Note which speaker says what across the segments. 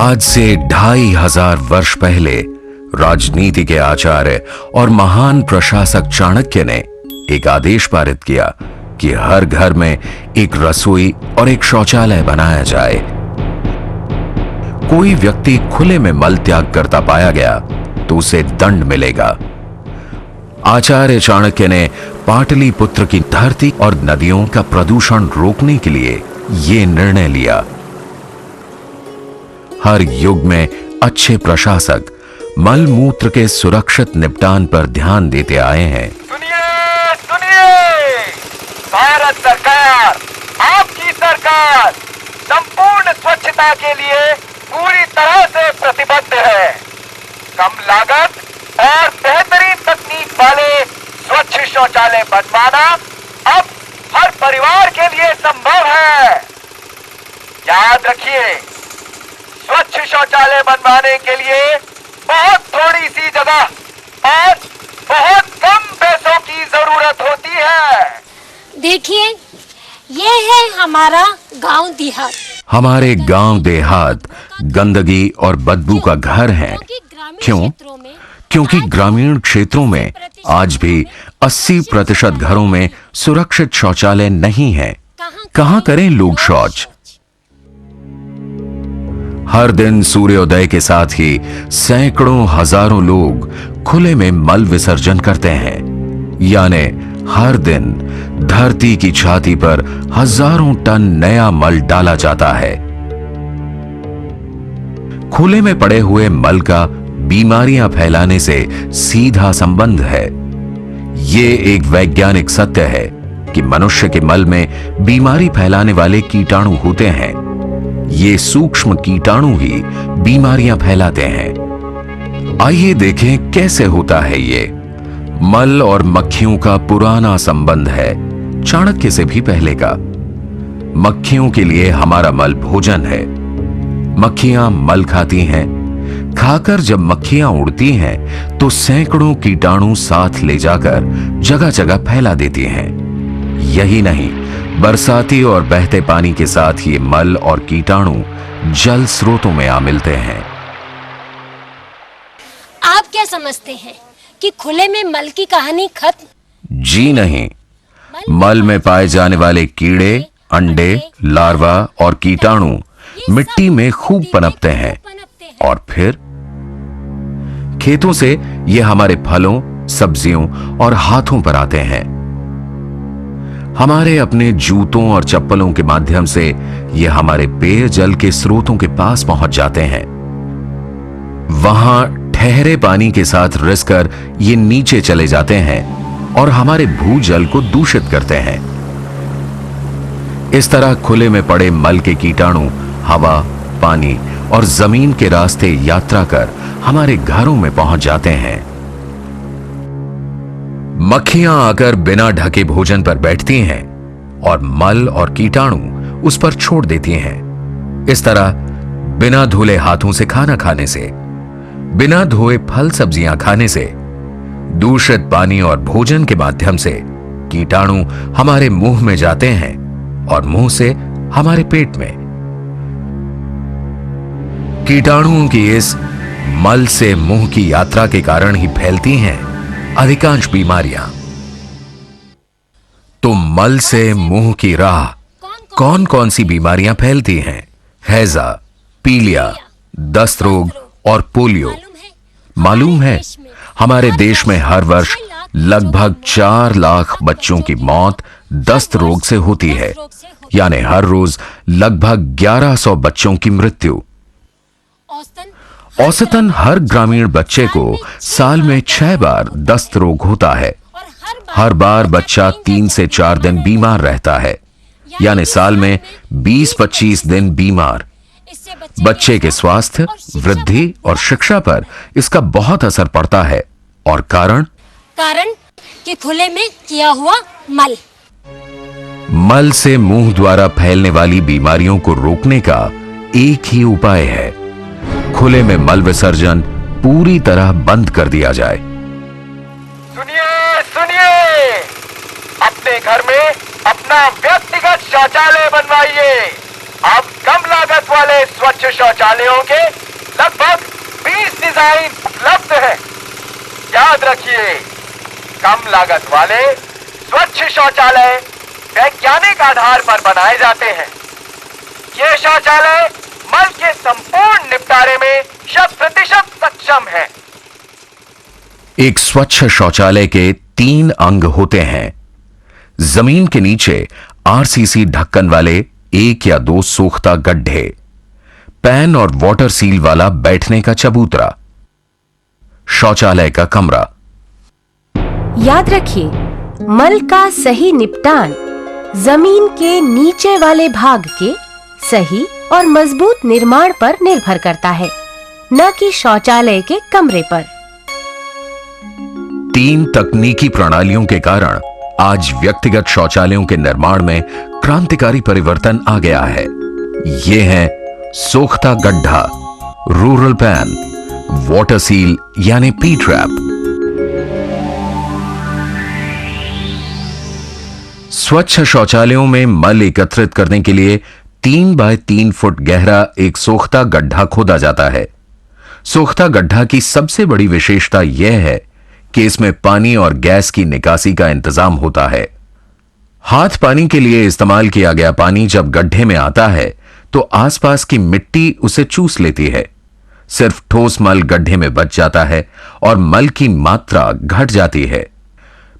Speaker 1: आज से 2500 वर्ष पहले राजनीति के आचार्य और महान प्रशासक चाणक्य ने एक आदेश पारित किया कि हर घर में एक रसोई और एक शौचालय बनाया जाए। कोई व्यक्ति खुले में मल त्याग करता पाया गया तो उसे दंड मिलेगा। आचार्य चाणक्य ने पाटलिपुत्र की धरती और नदियों का प्रदूषण रोकने के लिए यह निर्णय लिया। हर युग में अच्छे प्रशासक मल मूत्र के सुरक्षित निपटान पर ध्यान देते आए हैं।
Speaker 2: सुनिए सुनिए, भारत सरकार, आपकी सरकार संपूर्ण स्वच्छता के लिए पूरी तरह से प्रतिबद्ध है। कम लागत और बेहतरीन तकनीक वाले स्वच्छ शौचालय बनवाना अब हर परिवार के लिए संभव है। याद रखिए, स्वच्छ शौचालय बनवाने के लिए बहुत थोड़ी सी जगह और बहुत कम पैसों की जरूरत होती है।
Speaker 3: देखिए, ये है हमारा गांव देहात।
Speaker 1: हमारे गांव देहात गंदगी और बदबू का घर है। क्यों? क्योंकि ग्रामीण क्षेत्रों में आज भी 80% घरों में सुरक्षित शौचालय नहीं है। कहां करें लोग शौच? हर दिन सूर्योदय के साथ ही सैकड़ों हजारों लोग खुले में मल विसर्जन करते हैं। यानी हर दिन धरती की छाती पर हजारों टन नया मल डाला जाता है। खुले में पड़े हुए मल का बीमारियां फैलाने से सीधा संबंध है। ये एक वैज्ञानिक सत्य है कि मनुष्य के मल में बीमारी फैलाने वाले कीटाणु होते हैं। ये सूक्ष्म कीटाणु ही बीमारियां फैलाते हैं। आइए देखें कैसे होता है ये। मल और मक्खियों का पुराना संबंध है, चाणक्य से भी पहले का। मक्खियों के लिए हमारा मल भोजन है। मक्खियां मल खाती हैं। खाकर जब मक्खियां उड़ती हैं तो सैकड़ों कीटाणु साथ ले जाकर जगह जगह फैला देती हैं। यही नहीं, बरसाती और बहते पानी के साथ ये मल और कीटाणु जल स्रोतों में आ मिलते हैं।
Speaker 3: आप क्या समझते हैं कि खुले में मल की कहानी खत्म?
Speaker 1: जी नहीं। मल में पाए जाने वाले कीड़े, अंडे, लार्वा और कीटाणु मिट्टी में खूब पनपते हैं और फिर खेतों से ये हमारे फलों, सब्जियों और हाथों पर आते हैं। हमारे अपने जूतों और चप्पलों के माध्यम से ये हमारे पेयजल के स्रोतों के पास पहुंच जाते हैं। वहां ठहरे पानी के साथ रिसकर ये नीचे चले जाते हैं और हमारे भूजल को दूषित करते हैं। इस तरह खुले में पड़े मल के कीटाणु हवा, पानी और जमीन के रास्ते यात्रा कर हमारे घरों में पहुंच जाते हैं। मक्खियां आकर बिना ढके भोजन पर बैठती हैं और मल और कीटाणु उस पर छोड़ देती हैं। इस तरह बिना धुले हाथों से खाना खाने से, बिना धोए फल सब्जियां खाने से, दूषित पानी और भोजन के माध्यम से कीटाणु हमारे मुंह में जाते हैं और मुंह से हमारे पेट में। कीटाणुओं की इस मल से मुंह की यात्रा के कारण ही फैलती हैं अधिकांश बीमारियां। तो मल से मुंह की राह कौन कौन सी बीमारियां फैलती हैं? हैजा, पीलिया, दस्त रोग और पोलियो। मालूम है, हमारे देश में हर वर्ष लगभग 4 लाख बच्चों की मौत दस्त रोग से होती है। यानी हर रोज लगभग 1100 बच्चों की मृत्यु। औसतन हर ग्रामीण बच्चे को साल में 6 बार दस्त रोग होता है। हर बार बच्चा 3 से 4 दिन बीमार रहता है। यानी साल में 20-25 दिन बीमार। बच्चे के स्वास्थ्य, वृद्धि और शिक्षा पर इसका बहुत असर पड़ता है। और कारण
Speaker 3: कि खुले में किया हुआ मल।
Speaker 1: मल से मुंह द्वारा फैलने वाली बीमारियों को रोकने का एक ही उपाय है, खुले में मल विसर्जन पूरी तरह बंद कर दिया जाए।
Speaker 2: सुनिए सुनिए, अपने घर में अपना व्यक्तिगत शौचालय बनवाइए। अब कम लागत वाले स्वच्छ शौचालयों के लगभग 20 डिजाइन उपलब्ध हैं। याद रखिए, कम लागत वाले स्वच्छ शौचालय वैज्ञानिक आधार पर बनाए जाते हैं। ये शौचालय मल के संपूर्ण निपटारे में 100% सक्षम है।
Speaker 1: एक स्वच्छ शौचालय के 3 अंग होते हैं। जमीन के नीचे आरसीसी ढक्कन वाले 1 या 2 सोख्ता गड्ढे, पैन और वाटर सील वाला बैठने का चबूतरा, शौचालय का कमरा।
Speaker 4: याद रखिए, मल का सही निपटान जमीन के नीचे वाले भाग के सही और मजबूत निर्माण पर निर्भर करता है, न कि शौचालय के कमरे पर।
Speaker 1: 3 तकनीकी प्रणालियों के कारण आज व्यक्तिगत शौचालयों के निर्माण में क्रांतिकारी परिवर्तन आ गया है। ये है सोख्ता गड्ढा, रूरल पैन, वाटर सील यानी पी ट्रैप। स्वच्छ शौचालयों में मल एकत्रित करने के लिए 3 बाय 3 फुट गहरा एक सोख्ता गड्ढा खोदा जाता है। सोख्ता गड्ढा की सबसे बड़ी विशेषता यह है कि इसमें पानी और गैस की निकासी का इंतजाम होता है। हाथ पानी के लिए इस्तेमाल किया गया पानी जब गड्ढे में आता है तो आसपास की मिट्टी उसे चूस लेती है। सिर्फ ठोस मल गड्ढे में बच जाता है और मल की मात्रा घट जाती है।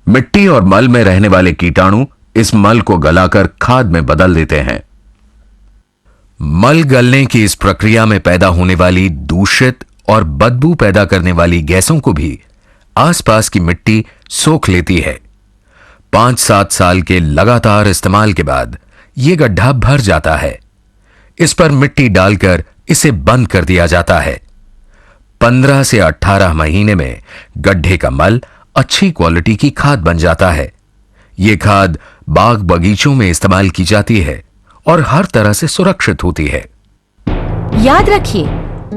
Speaker 1: मिट्टी और मल में रहने वाले कीटाणु इस मल को गलाकर खाद में बदल देते हैं। मल गलने की इस प्रक्रिया में पैदा होने वाली दूषित और बदबू पैदा करने वाली गैसों को भी आसपास की मिट्टी सोख लेती है। 5-7 साल के लगातार इस्तेमाल के बाद यह गड्ढा भर जाता है। इस पर मिट्टी डालकर इसे बंद कर दिया जाता है। 15 से 18 महीने में गड्ढे का मल अच्छी क्वालिटी की खाद बन जाता है। यह खाद बाग बगीचों में इस्तेमाल की जाती है और हर तरह से सुरक्षित होती है।
Speaker 4: याद रखिए,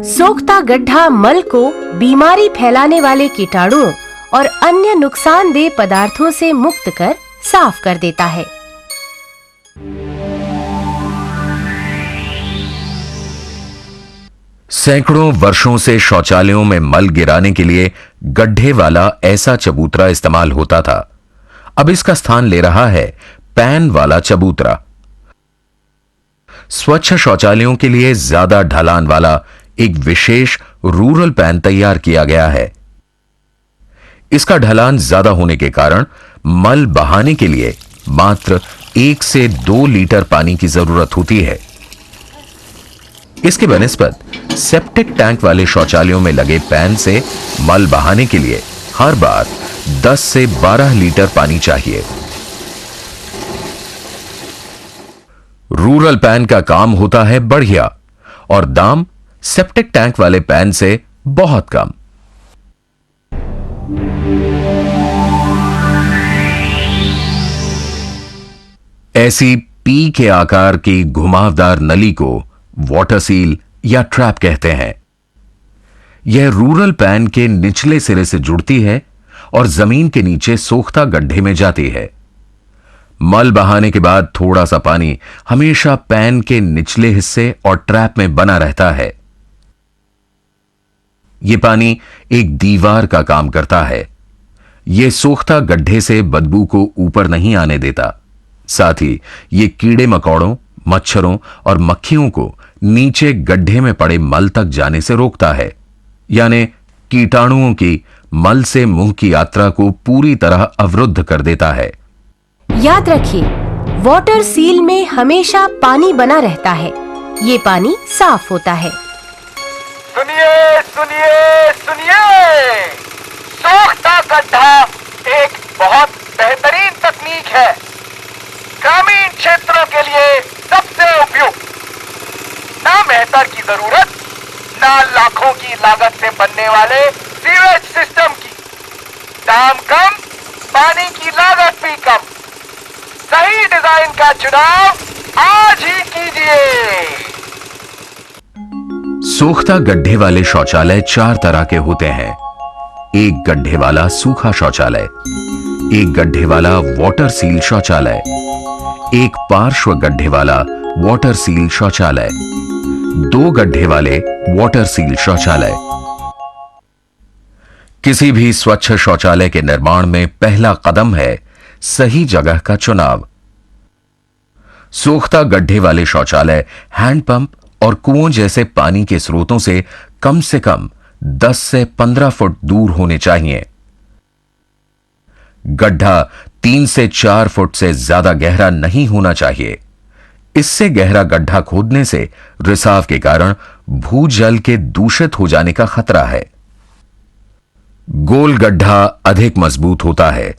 Speaker 4: सोख्ता गड्ढा मल को बीमारी फैलाने वाले कीटाणुओं और अन्य नुकसानदेह पदार्थों से मुक्त कर साफ कर देता है।
Speaker 1: सैकड़ों वर्षों से शौचालयों में मल गिराने के लिए गड्ढे वाला ऐसा चबूतरा इस्तेमाल होता था। अब इसका स्थान ले रहा है पैन वाला चबूतरा। स्वच्छ शौचालयों के लिए ज्यादा ढलान वाला एक विशेष रूरल पैन तैयार किया गया है। इसका ढलान ज्यादा होने के कारण मल बहाने के लिए मात्र 1 से 2 लीटर पानी की जरूरत होती है। इसके बनिस्बत सेप्टिक टैंक वाले शौचालयों में लगे पैन से मल बहाने के लिए हर बार 10 से 12 लीटर पानी चाहिए। रूरल पैन का काम होता है बढ़िया और दाम सेप्टिक टैंक वाले पैन से बहुत कम। ऐसी पी के आकार की घुमावदार नली को वाटर सील या ट्रैप कहते हैं। यह रूरल पैन के निचले सिरे से जुड़ती है और जमीन के नीचे सोख्ता गड्ढे में जाती है। मल बहाने के बाद थोड़ा सा पानी हमेशा पैन के निचले हिस्से और ट्रैप में बना रहता है। यह पानी एक दीवार का काम करता है। यह सोख्ता गड्ढे से बदबू को ऊपर नहीं आने देता। साथ ही यह कीड़े मकोड़ों, मच्छरों और मक्खियों को नीचे गड्ढे में पड़े मल तक जाने से रोकता है, यानी कीटाणुओं की मल से मुंह की यात्रा को पूरी तरह अवरुद्ध कर देता है।
Speaker 4: याद रखिए, वाटर सील में हमेशा पानी बना रहता है। ये पानी साफ होता है।
Speaker 2: सुनिए सुनिए सुनिए, सोख्ता गड्ढा एक बहुत बेहतरीन तकनीक है। ग्रामीण क्षेत्रों के लिए सबसे उपयुक्त। ना मेहतर की जरूरत, ना लाखों की लागत से बनने वाले सीवेज सिस्टम की। दाम कम, पानी की लागत भी कम। सही डिजाइन का चुनाव आज ही कीजिए।
Speaker 1: सोख्ता गड्ढे वाले शौचालय 4 तरह के होते हैं। एक गड्ढे वाला सूखा शौचालय, एक गड्ढे वाला वाटर सील शौचालय, एक पार्श्व गड्ढे वाला वाटर सील शौचालय, 2 गड्ढे वाले वाटर सील शौचालय। किसी भी स्वच्छ शौचालय के निर्माण में पहला कदम है सही जगह का चुनाव। सोख्ता गड्ढे वाले शौचालय हैंडपंप और कुओं जैसे पानी के स्रोतों से कम 10 से 15 फुट दूर होने चाहिए। गड्ढा 3 से 4 फुट से ज्यादा गहरा नहीं होना चाहिए। इससे गहरा गड्ढा खोदने से रिसाव के कारण भूजल के दूषित हो जाने का खतरा है। गोल गड्ढा अधिक मजबूत होता है,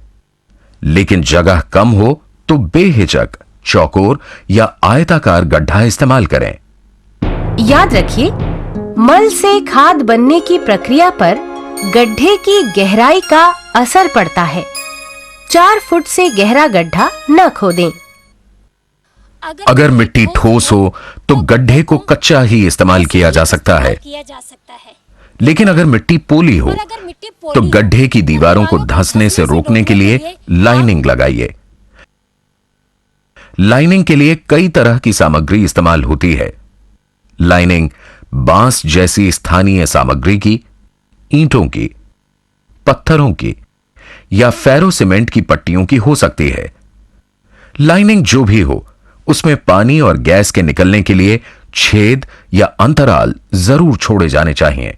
Speaker 1: लेकिन जगह कम हो तो बेहिचक चौकोर या आयताकार गड्ढा इस्तेमाल करें।
Speaker 4: याद रखिए, मल से खाद बनने की प्रक्रिया पर गड्ढे की गहराई का असर पड़ता है। 4 फुट से गहरा गड्ढा न खोदें।
Speaker 1: अगर मिट्टी ठोस हो तो गड्ढे को कच्चा ही इस्तेमाल किया जा सकता है, लेकिन अगर मिट्टी पोली हो तो गड्ढे की दीवारों को धंसने से रोकने के लिए लाइनिंग लगाइए। लाइनिंग के लिए कई तरह की सामग्री इस्तेमाल होती है। लाइनिंग बांस जैसी स्थानीय सामग्री की, ईंटों की, पत्थरों की या फेरो सीमेंट की पट्टियों की हो सकती है। लाइनिंग जो भी हो, उसमें पानी और गैस के निकलने के लिए छेद या अंतराल जरूर छोड़े जाने चाहिए।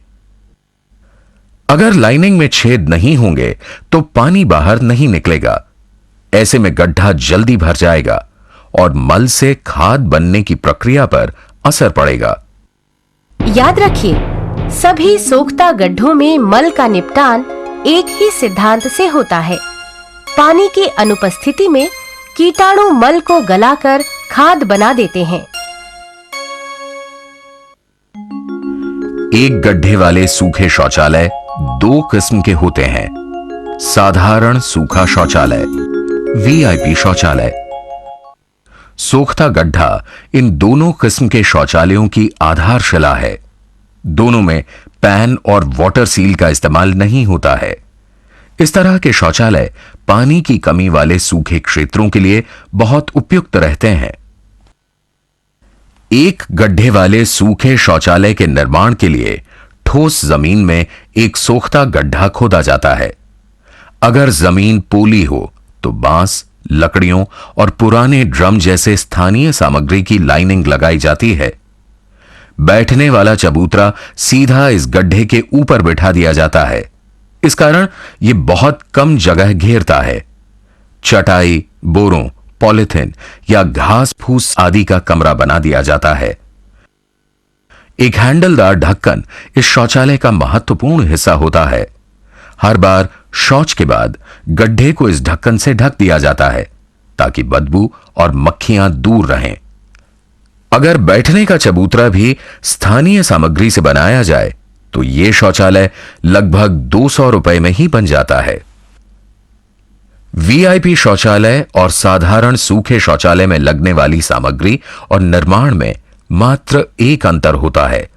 Speaker 1: अगर लाइनिंग में छेद नहीं होंगे तो पानी बाहर नहीं निकलेगा। ऐसे में गड्ढा जल्दी भर जाएगा और मल से खाद बनने की प्रक्रिया पर असर पड़ेगा।
Speaker 4: याद रखिए, सभी सोख्ता गड्ढों में मल का निपटान एक ही सिद्धांत से होता है। पानी की अनुपस्थिति में कीटाणु मल को गलाकर खाद बना देते हैं।
Speaker 1: एक गड्ढे वाले सूखे शौचालय 2 किस्म के होते हैं। साधारण सूखा शौचालय, वीआईपी शौचालय। सोख्ता गड्ढा इन दोनों किस्म के शौचालयों की आधारशिला है। दोनों में पैन और वाटर सील का इस्तेमाल नहीं होता है। इस तरह के शौचालय पानी की कमी वाले सूखे क्षेत्रों के लिए बहुत उपयुक्त रहते हैं। एक गड्ढे वाले सूखे शौचालय के निर्माण के लिए ठोस जमीन में एक सोख्ता गड्ढा खोदा जाता है। अगर जमीन पोली हो तो बांस, लकड़ियों और पुराने ड्रम जैसे स्थानीय सामग्री की लाइनिंग लगाई जाती है। बैठने वाला चबूतरा सीधा इस गड्ढे के ऊपर बिठा दिया जाता है। इस कारण यह बहुत कम जगह घेरता है। चटाई, बोरों, पॉलिथीन या घास फूस आदि का कमरा बना दिया जाता है। एक हैंडलदार ढक्कन इस शौचालय का महत्वपूर्ण हिस्सा होता है। हर बार शौच के बाद गड्ढे को इस ढक्कन से ढक दिया जाता है ताकि बदबू और मक्खियां दूर रहें। अगर बैठने का चबूतरा भी स्थानीय सामग्री से बनाया जाए तो यह शौचालय लगभग 200 रुपए में ही बन जाता है। वीआईपी शौचालय और साधारण सूखे शौचालय में लगने वाली सामग्री और निर्माण में मात्र एक अंतर होता है।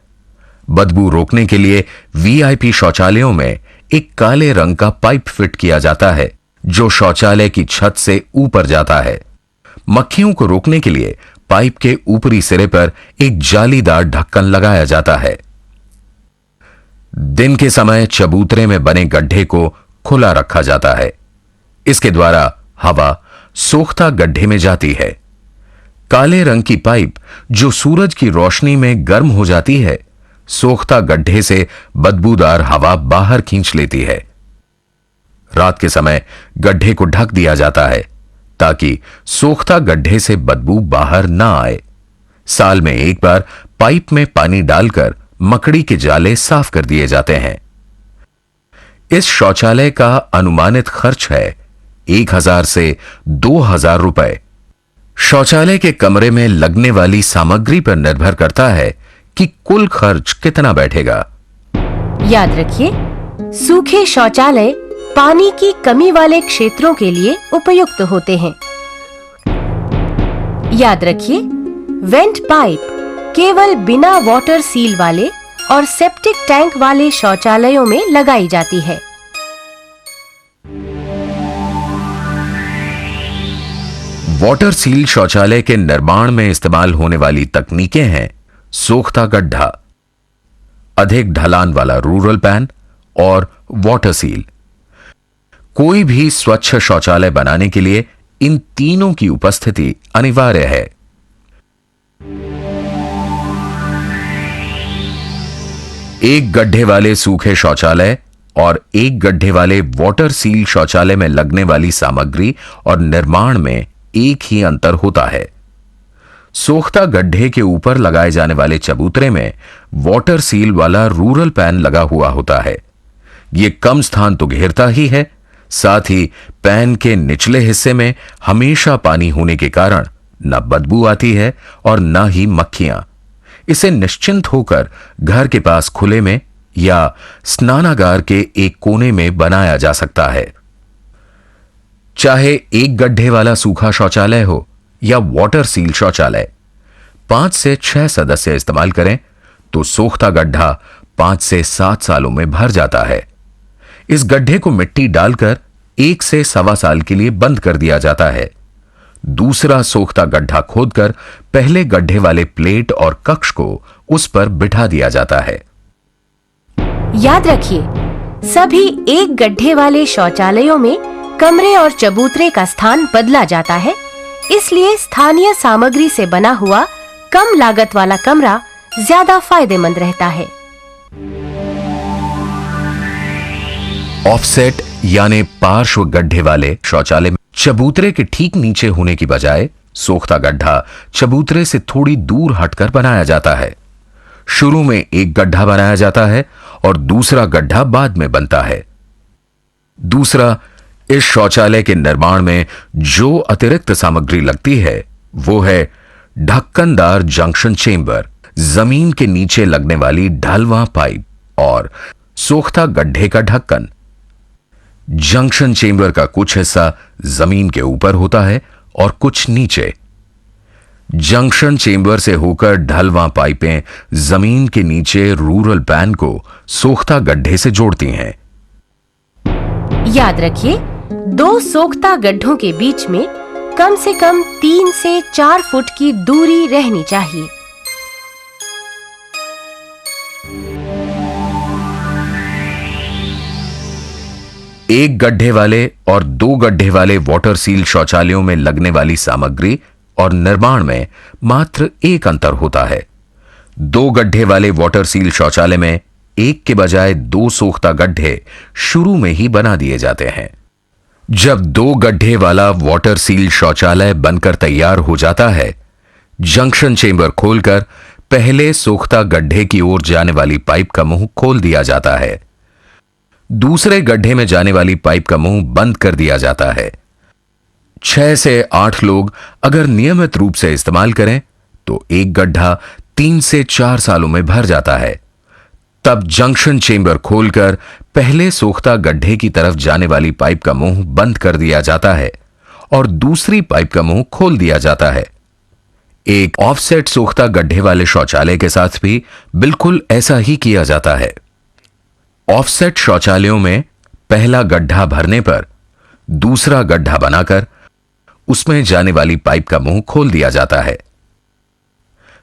Speaker 1: बदबू रोकने के लिए वीआईपी शौचालयों में एक काले रंग का पाइप फिट किया जाता है जो शौचालय की छत से ऊपर जाता है। मक्खियों को रोकने के लिए पाइप के ऊपरी सिरे पर एक जालीदार ढक्कन लगाया जाता है। दिन के समय चबूतरे में बने गड्ढे को खुला रखा जाता है। इसके द्वारा हवा सोख्ता गड्ढे में जाती है। काले रंग की पाइप जो सूरज की रोशनी में गर्म हो जाती है, सोख्ता गड्ढे से बदबूदार हवा बाहर खींच लेती है। रात के समय गड्ढे को ढक दिया जाता है ताकि सोख्ता गड्ढे से बदबू बाहर ना आए। साल में एक बार पाइप में पानी डालकर मकड़ी के जाले साफ कर दिए जाते हैं। इस शौचालय का अनुमानित खर्च है 1000 से 2000 रुपए। शौचालय के कमरे में लगने वाली सामग्री पर निर्भर करता है कि कुल खर्च कितना बैठेगा।
Speaker 4: याद रखिए, सूखे शौचालय पानी की कमी वाले क्षेत्रों के लिए उपयुक्त होते हैं। याद रखिए, वेंट पाइप केवल बिना वाटर सील वाले और सेप्टिक टैंक वाले शौचालयों में लगाई जाती है।
Speaker 1: वाटर सील शौचालय के निर्माण में इस्तेमाल होने वाली तकनीकें हैं सोख्ता गड्ढा, अधिक ढलान वाला रूरल पैन और वाटर सील। कोई भी स्वच्छ शौचालय बनाने के लिए इन तीनों की उपस्थिति अनिवार्य है। एक गड्ढे वाले सूखे शौचालय और एक गड्ढे वाले वाटर सील शौचालय में लगने वाली सामग्री और निर्माण में एक ही अंतर होता है। सोख्ता गड्ढे के ऊपर लगाए जाने वाले चबूतरे में वाटर सील वाला रूरल पैन लगा हुआ होता है। यह कम स्थान तो घेरता ही है, साथ ही पैन के निचले हिस्से में हमेशा पानी होने के कारण न बदबू आती है और न ही मक्खियां। इसे निश्चिंत होकर घर के पास खुले में या स्नानागार के एक कोने में बनाया जा सकता है। चाहे एक गड्ढे वाला सूखा शौचालय हो या वाटर सील शौचालय, 5 से 6 सदस्य इस्तेमाल करें तो सोख्ता गड्ढा 5 से 7 सालों में भर जाता है। इस गड्ढे को मिट्टी डालकर 1 से सवा साल के लिए बंद कर दिया जाता है। दूसरा सोख्ता गड्ढा खोदकर पहले गड्ढे वाले प्लेट और कक्ष को उस पर बिठा दिया जाता है।
Speaker 4: याद रखिए, सभी एक गड्ढे वाले शौचालयों में कमरे और चबूतरे का स्थान बदला जाता है, इसलिए स्थानीय सामग्री से बना हुआ कम लागत वाला कमरा ज्यादा फायदेमंद रहता है।
Speaker 1: ऑफसेट यानी पार्श्व गड्ढे वाले शौचालय में चबूतरे के ठीक नीचे होने की बजाय सोख्ता गड्ढा चबूतरे से थोड़ी दूर हटकर बनाया जाता है। शुरू में एक गड्ढा बनाया जाता है और दूसरा गड्ढा बाद में बनता है। दूसरा, इस शौचालय के निर्माण में जो अतिरिक्त सामग्री लगती है वो है ढक्कनदार जंक्शन चेंबर, जमीन के नीचे लगने वाली ढलवां पाइप और सोख्ता गड्ढे का ढक्कन। जंक्शन चेंबर का कुछ हिस्सा जमीन के ऊपर होता है और कुछ नीचे। जंक्शन चेंबर से होकर ढलवां पाइपें जमीन के नीचे रूरल पैन को सोख्ता गड्ढे से जोड़ती हैं।
Speaker 4: याद रखिए, 2 सोख्ता गड्ढों के बीच में कम से कम 3 से 4 फुट की दूरी रहनी चाहिए।
Speaker 1: एक गड्ढे वाले और 2 गड्ढे वाले वाटर सील शौचालयों में लगने वाली सामग्री और निर्माण में मात्र एक अंतर होता है। 2 गड्ढे वाले वाटर सील शौचालय में एक के बजाय 2 सोख्ता गड्ढे शुरू में ही बना दिए जाते हैं। जब 2 गड्ढे वाला वाटर सील शौचालय बनकर तैयार हो जाता है, जंक्शन चेंबर खोलकर पहले सोख्ता गड्ढे की ओर जाने वाली पाइप का मुंह खोल दिया जाता है। दूसरे गड्ढे में जाने वाली पाइप का मुंह बंद कर दिया जाता है। 6 से 8 लोग अगर नियमित रूप से इस्तेमाल करें तो एक गड्ढा 3 से 4 सालों में भर जाता है। तब जंक्शन चेंबर खोलकर पहले सोख्ता गड्ढे की तरफ जाने वाली पाइप का मुंह बंद कर दिया जाता है और दूसरी पाइप का मुंह खोल दिया जाता है। एक ऑफसेट सोख्ता गड्ढे वाले शौचालय के साथ भी बिल्कुल ऐसा ही किया जाता है। ऑफसेट शौचालयों में पहला गड्ढा भरने पर दूसरा गड्ढा बनाकर उसमें जाने वाली पाइप का मुंह खोल दिया जाता है।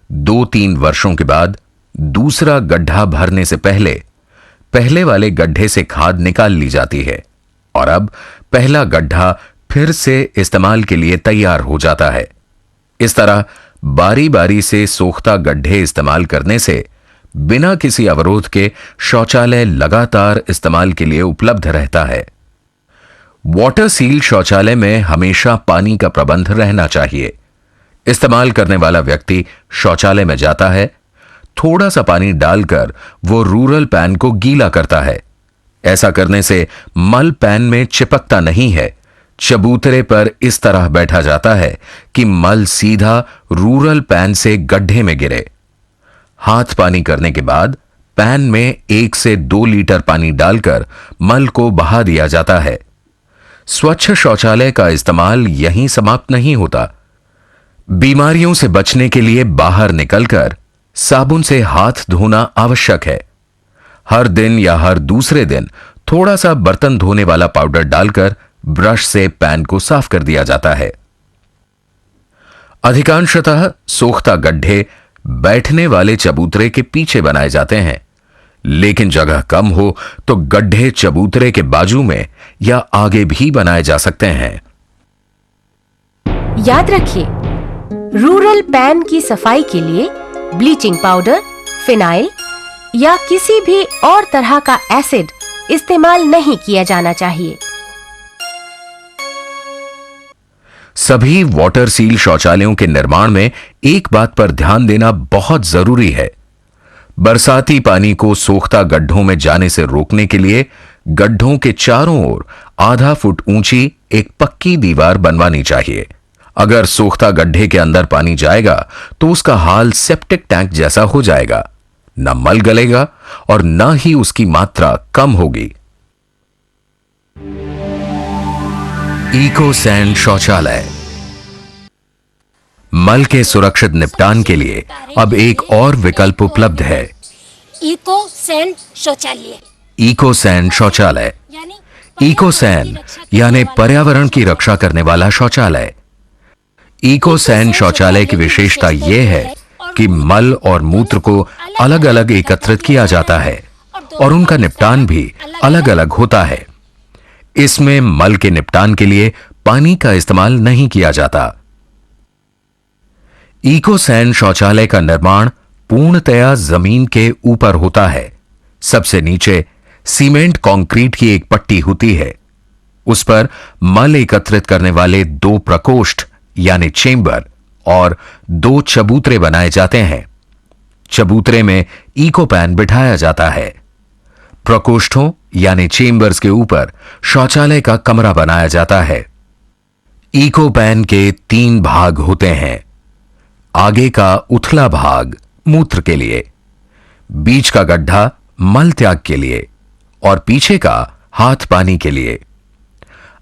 Speaker 1: 2-3 वर्षों के बाद दूसरा गड्ढा भरने से पहले वाले गड्ढे से खाद निकाल ली जाती है और अब पहला गड्ढा फिर से इस्तेमाल के लिए तैयार हो जाता है। इस तरह बारी बारी से सोख्ता गड्ढे इस्तेमाल करने से बिना किसी अवरोध के शौचालय लगातार इस्तेमाल के लिए उपलब्ध रहता है। वाटर सील शौचालय में हमेशा पानी का प्रबंध रहना चाहिए। इस्तेमाल करने वाला व्यक्ति शौचालय में जाता है, थोड़ा सा पानी डालकर वो रूरल पैन को गीला करता है। ऐसा करने से मल पैन में चिपकता नहीं है, चबूतरे पर इस तरह बैठा जाता है कि मल सीधा रूरल पैन से गड्ढे में गिरे। हाथ पानी करने के बाद पैन में 1 से 2 लीटर पानी डालकर मल को बहा दिया जाता है। स्वच्छ शौचालय का इस्तेमाल यहीं समाप्त नहीं होता। बीमारियों से बचने के लिए बाहर निकलकर साबुन से हाथ धोना आवश्यक है। हर दिन या हर दूसरे दिन थोड़ा सा बर्तन धोने वाला पाउडर डालकर ब्रश से पैन को साफ कर दिया जाता है। अधिकांशतः सोख्ता गड्ढे बैठने वाले चबूतरे के पीछे बनाए जाते हैं, लेकिन जगह कम हो तो गड्ढे चबूतरे के बाजू में या आगे भी बनाए जा सकते हैं।
Speaker 4: याद रखिए, रूरल पैन की सफाई के लिए ब्लीचिंग पाउडर, फिनाइल या किसी भी और तरह का एसिड इस्तेमाल नहीं किया जाना चाहिए।
Speaker 1: सभी वाटर सील शौचालयों के निर्माण में एक बात पर ध्यान देना बहुत जरूरी है। बरसाती पानी को सोख्ता गड्ढों में जाने से रोकने के लिए गड्ढों के चारों ओर आधा फुट ऊंची एक पक्की दीवार बनवानी चाहिए। अगर सोख्ता गड्ढे के अंदर पानी जाएगा तो उसका हाल सेप्टिक टैंक जैसा हो जाएगा, न मल गलेगा और न ही उसकी मात्रा कम होगी। इको सैंड शौचालय। मल के सुरक्षित निपटान के लिए अब एक और विकल्प उपलब्ध है,
Speaker 3: इको सैंड शौचालय।
Speaker 1: इको सैंड शौचालय इको सैंड यानी पर्यावरण की रक्षा करने वाला शौचालय। इको सैंड शौचालय की विशेषता यह है कि मल और मूत्र को अलग अलग एकत्रित किया जाता है और उनका निपटान भी अलग अलग होता है। इसमें मल के निपटान के लिए पानी का इस्तेमाल नहीं किया जाता। इको सैंड शौचालय का निर्माण पूर्णतया जमीन के ऊपर होता है। सबसे नीचे सीमेंट कंक्रीट की एक पट्टी होती है। उस पर मल एकत्रित करने वाले 2 प्रकोष्ठ यानी चेंबर और 2 चबूतरे बनाए जाते हैं। चबूतरे में इको पैन बिठाया जाता है। प्रकोष्ठों यानी चेंबर्स के ऊपर शौचालय का कमरा बनाया जाता है। इको पैन के 3 भाग होते हैं। आगे का उथला भाग मूत्र के लिए, बीच का गड्ढा मल त्याग के लिए और पीछे का हाथ पानी के लिए।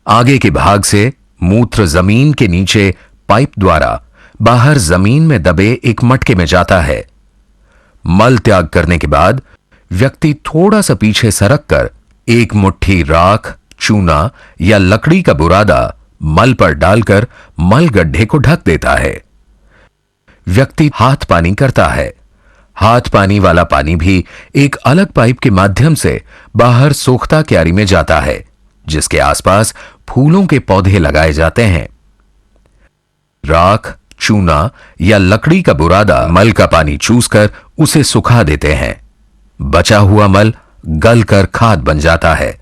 Speaker 1: आगे के भाग से मूत्र जमीन के नीचे पाइप द्वारा बाहर जमीन में दबे एक मटके में जाता है। मल त्याग करने के बाद व्यक्ति थोड़ा सा पीछे सरक कर एक मुट्ठी राख, चूना या लकड़ी का बुरादा मल पर डालकर मल गड्ढे को ढक देता है। व्यक्ति हाथ पानी करता है। हाथ पानी वाला पानी भी एक अलग पाइप के माध्यम से बाहर सोख्ता क्यारी में जाता है, जिसके आसपास फूलों के पौधे लगाए जाते हैं। राख, चूना या लकड़ी का बुरादा मल का पानी चूसकर उसे सुखा देते हैं। बचा हुआ मल गलकर खाद बन जाता है।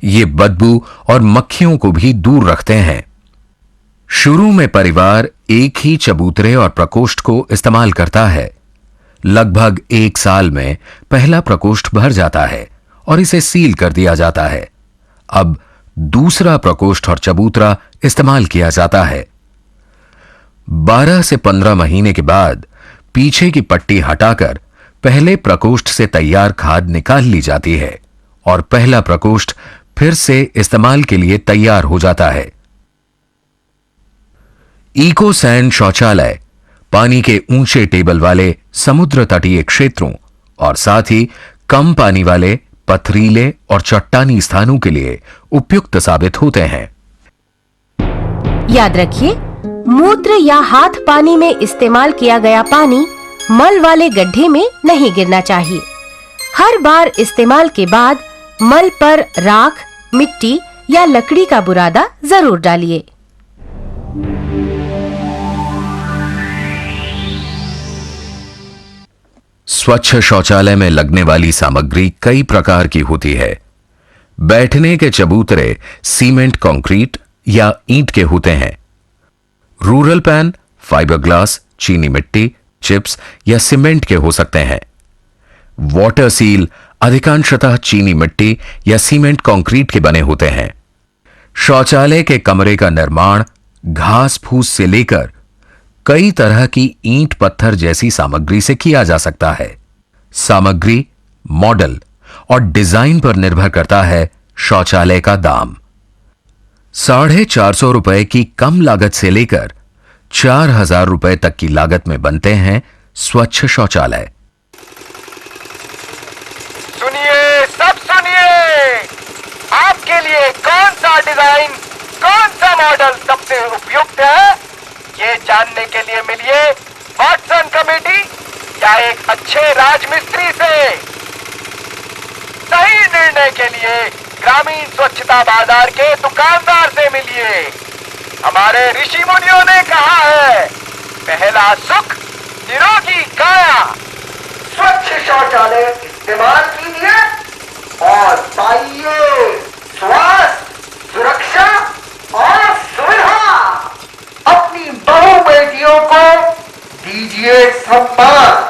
Speaker 1: ये बदबू और मक्खियों को भी दूर रखते हैं। शुरू में परिवार एक ही चबूतरे और प्रकोष्ठ को इस्तेमाल करता है। लगभग 1 साल में पहला प्रकोष्ठ भर जाता है और इसे सील कर दिया जाता है। अब दूसरा प्रकोष्ठ और चबूतरा इस्तेमाल किया जाता है। 12 से 15 महीने के बाद पीछे की पट्टी हटाकर पहले प्रकोष्ठ से तैयार खाद निकाल ली जाती है और पहला प्रकोष्ठ फिर से इस्तेमाल के लिए तैयार हो जाता है। इको सैंड शौचालय पानी के ऊंचे टेबल वाले समुद्र तटीय क्षेत्रों और साथ ही कम पानी वाले पथरीले और चट्टानी स्थानों के लिए उपयुक्त साबित होते हैं।
Speaker 4: याद रखिए, मूत्र या हाथ पानी में इस्तेमाल किया गया पानी मल वाले गड्ढे में नहीं गिरना चाहिए। हर बार इस्तेमाल के बाद मल पर राख, मिट्टी या लकड़ी का बुरादा जरूर डालिए।
Speaker 1: स्वच्छ शौचालय में लगने वाली सामग्री कई प्रकार की होती है। बैठने के चबूतरे सीमेंट कंक्रीट या ईंट के होते हैं। रूरल पैन फाइबरग्लास, चीनी मिट्टी, चिप्स या सीमेंट के हो सकते हैं। वाटर सील अधिकांशतः चीनी मिट्टी या सीमेंट कंक्रीट के बने होते हैं। शौचालय के कमरे का निर्माण घास फूस से लेकर कई तरह की ईंट पत्थर जैसी सामग्री से किया जा सकता है। सामग्री, मॉडल और डिजाइन पर निर्भर करता है शौचालय का दाम। 450 रुपए की कम लागत से लेकर 4000 रुपए तक की लागत में बनते हैं स्वच्छ शौचालय।
Speaker 2: सुनिए, सब सुनिए, आपके लिए कौन सा डिजाइन, कौन सा मॉडल सबसे उपयुक्त है, ये जानने के लिए मिलिए वाटसन कमेटी या एक अच्छे राजमिस्त्री से। सही निर्णय के लिए ग्रामीण स्वच्छता बाजार के दुकानदार से मिलिए। हमारे ऋषि मुनियों ने कहा है, पहला सुख निरोगी काया।
Speaker 5: स्वच्छ शौचालय इस्तेमाल कीजिए और पाइए स्वास्थ्य, सुरक्षा और सुविधा। अपनी बहू बेटियों को दीजिए सम्मान।